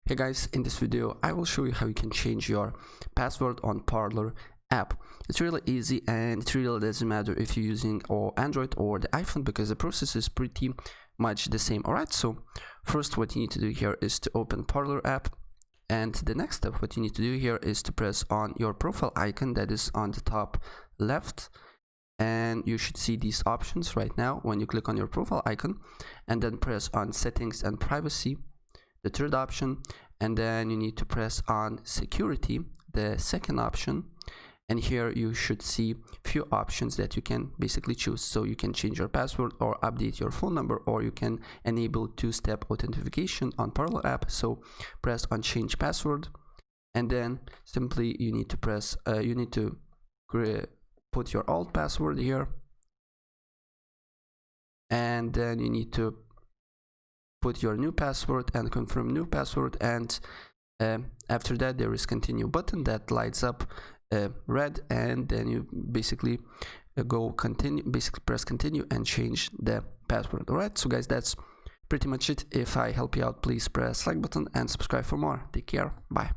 Hey guys, in this video I will show you how you can change your password on Parler app. It's really easy and it really doesn't matter if you're using Android or the iPhone because the process is pretty much the same. Alright, so first what you need to do here is to open Parler app, and the next step what you need to do here is to press on your profile icon that is on the top left, and you should see these options right now when you click on your profile icon, and then press on settings and privacy, the third option, and then you need to press on security, the second option, and here you should see few options that you can basically choose. So you can change your password or update your phone number, or you can enable two-step authentication on Parler app. So press on change password, and then simply you need to press put your old password here, and then you need to put your new password and confirm new password, and after that there is continue button that lights up red, and then you basically press continue and change the password. Alright, so guys, that's pretty much it. If I help you out, please press like button and subscribe for more. Take care, bye.